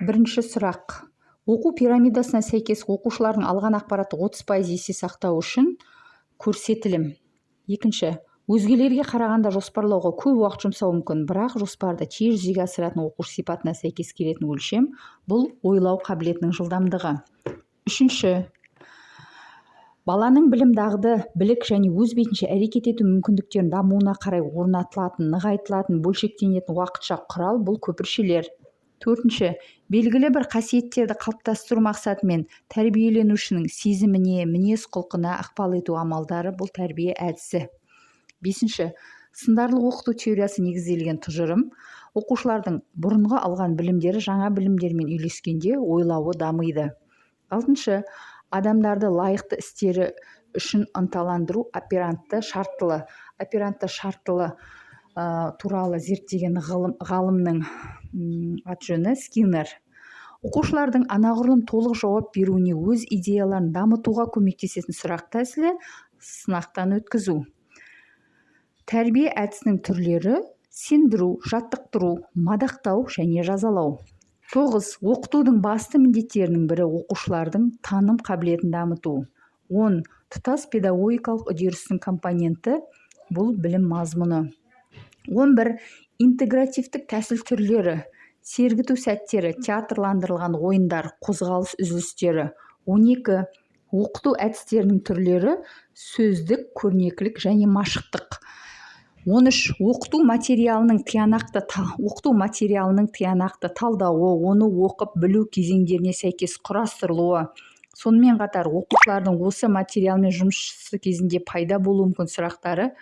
Бірінші сұрақ. Оқу пирамидасына сәйкес оқушылардың алған ақпаратты 30% есте сақтау үшін көрсетілім. Екінші. Өзгелерге қарағанда жоспарлауға көп уақыт жұмсау мүмкін, бірақ жоспарды тез жүзеге асыратын оқушы сипатына сәйкес келетін өлшем бұл ойлау қабілетінің жылдамдығы. Үшінші. Баланың білім дағды, білік және өз бетінше әрекет ету мүмкіндіктерін дамуына қарай орнатылатын, нығайтылатын, бөлшектенетін уақытша құрал бұл көпіршелер. Төртінші. Белгілі бір қасиеттерді қалыптастыру мақсатымен тәрбиеленушінің сезіміне, мінез-құлқына ықпал ету амалдары бұл тәрбие әдісі. Бесінші. Сындарлы оқыту теориясы негізделген тұжырым. Оқушылардың бұрынғы алған білімдері жаңа білімдермен үйлескенде ойлауы дамиды. Алтыншы. Адамдарды лайықты істері үшін ынталандыру оперантты шарттылы. Оперантты шарттылы туралы зерттеген ғалымның аты-жөні Скиннер. Оқушылардың анағұрлым толық жауап беруіне, өз идеяларын дамытуға көмектесетін сұрақ тәсілі сынақтан өткізу. Тәрбие әдісінің түрлері сендіру, жаттықтыру, мадақтау және жазалау. 9. Оқытудың басты міндеттерінің бірі оқушылардың таным қабілетін дамыту. 10. Тұтас педагогикалық үдерістің компоненті бұл білім мазмұны. 11. Интегративтік тәсіл түрлері, сергіту сәттері, театрландырылған ойындар, қозғалыс үзілістері. 12. Оқыту әдістерінің түрлері сөздік, көрнекілік және машықтық. 13. Оқыту материалының тиянақты талдауы, оны оқып білу кезеңдеріне сәйкес құрастырылуы. Сонымен қатар оқушылардың осы материалмен жұмысы кезінде пайда болуы мүмкін сұрақтары,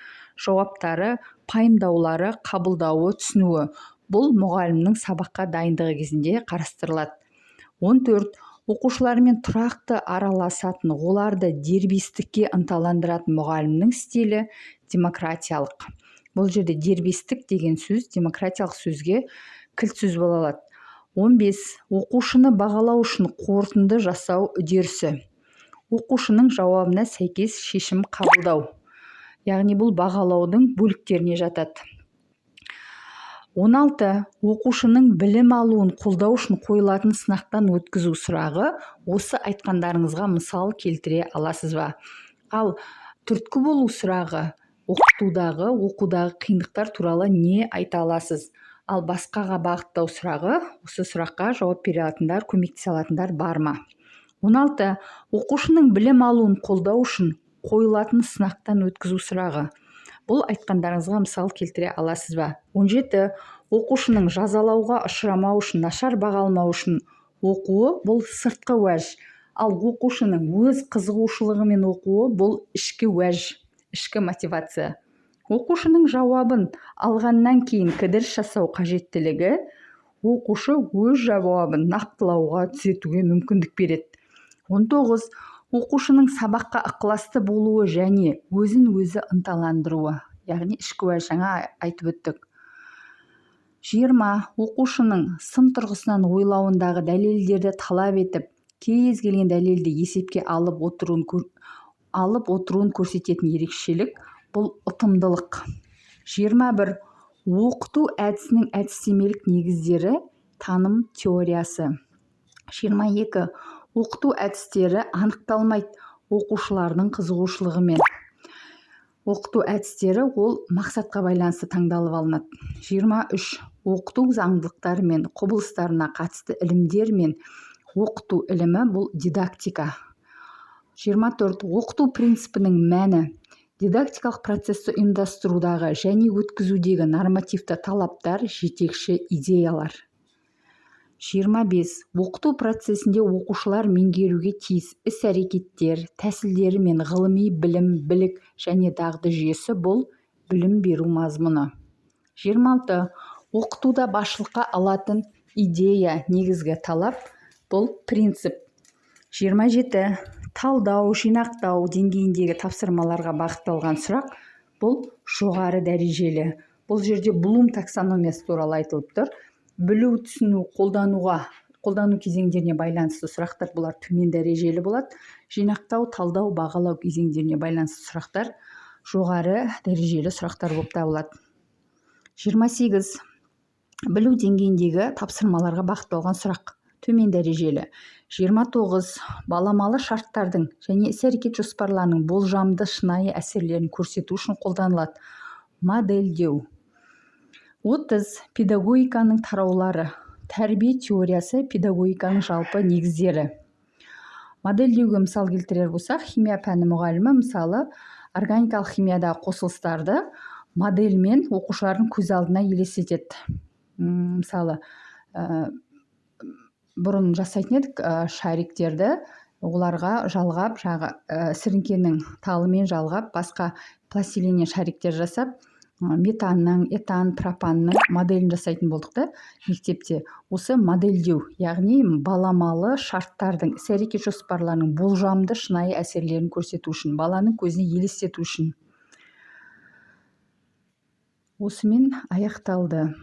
жауаптары, пайымдаулары, қабылдауы, түсінуі. Бұл мұғалімнің сабаққа дайындығы кезінде қарастырылады. 14. Оқушылармен тұрақты араласатын, оларды дербестікке ынталандыратын мұғалімнің стилі демократиялық. Бұл жерде дербестік деген сөз демократиялық сөзге кілт сөз бола алады. 15. Оқушыны бағалау үшін қорытынды жасау үдерісі. Оқушының жауабына сәйкес шешім қабылдау. Яғни бұл бағалаудың бөліктеріне жатады. 16. Оқушының білім алуын қолдау үшін қойылатын сынақтан өткізу сұрағы. Осы айтқандарыңызға мысал келтіре аласыз ба? Ал түрткі болу сұрағы. Оқытудағы, оқудағы қиындықтар туралы не айта аласыз? Ал басқаға бағыттау сұрағы, осы сұраққа жауап бере алатындар, көмектесе алатындар бар ма? 16. Оқушының білім алуын қолдау үшін қойылатын сынақтан өткізу сұрағы. Бұл айтқандарыңызға мысал келтіре аласыз ба? 17. Оқушының жазалауға ұшырамау үшін, нашар баға алмау үшін оқуы бұл сыртқы уәж. Ал оқушының өз қызығушылығымен оқуы бұл ішкі уәж. Ішкі мотивация. Оқушының жауабын алғаннан кейін кідіріс жасау қажеттілігі оқушы өз жауабын нақтылауға, түзетуге мүмкіндік береді. 19. Оқушының сабаққа ықыласты болуы және өзін-өзі ынталандыруы. Яғни ішкі уәж, жаңа айтып өттік. 20. Оқушының сын тұрғысынан ойлауындағы дәлелдерді талап етіп, кез келген дәлелді есепке алып отыруын көрсететін ерекшелік бұл ұтымдылық. 21. Оқыту әдісінің әдістемелік негіздері таным теориясы. 22. Оқыту әдістері анықталмайды оқушылардың қызығушылығымен. Оқыту әдістері ол мақсатқа байланысты таңдалып алынады. 23. Оқыту заңдылықтары мен құбылыстарына қатысты ілімдер мен оқыту ілімі бұл дидактика. 24. Оқыту принципінің мәні. Дидактикалық процесті ұйымдастырудағы және өткізудегі нормативті талаптар, жетекші идеялар. 25. Оқыту процесінде оқушылар меңгеруге тиіс іс-әрекеттер, тәсілдері мен ғылыми білім, білік және дағды жүйесі бұл білім беру мазмұны. 26. Оқытуда басшылыққа алатын идея, негізгі талап бұл принцип. 27. Талдау, жинақтау деңгейіндегі тапсырмаларға бағытталған сұрақ бұл жоғары дәрежелі. Бұл жерде Блум таксономиясы туралы айтылып тұр. Білу, түсіну, қолдану кезеңдеріне байланысты сұрақтар бұлар төмен дәрежелі болады. Жинақтау, талдау, бағалау кезеңдеріне байланысты сұрақтар жоғары дәрежелі сұрақтар болып табылады. 28. Білу деңгейіндегі тапсырмаларға бағытталған сұрақ төмен дәрежелі. 29 баламалы шарттардың және іс-әрекет жоспарларының болжамды шынайы әсерлерін көрсету үшін қолданылады. Модельдеу. 30 педагогиканың тараулары. Тәрбие теориясы педагогиканың жалпы негіздері. Модельдеуге мысал келтірер болсақ, химия пәні мұғалімі мысалы органикалық химиядағы қосылыстарды модельмен оқушылардың көз алдына елестетеді. Мысалы бұрын жасайтын едік шариктерді, оларға жалғап, сіріңкенің талымен жалғап, басқа пластилиннен шариктер жасап, метанның, этан, пропанның моделін жасайтын болдық та мектепте. Осы модельдеу, яғни баламалы шарттардың, іс-әрекет жоспарларының болжамды шынайы әсерлерін көрсету үшін, баланың көзіне елестету үшін. Осымен аяқталды.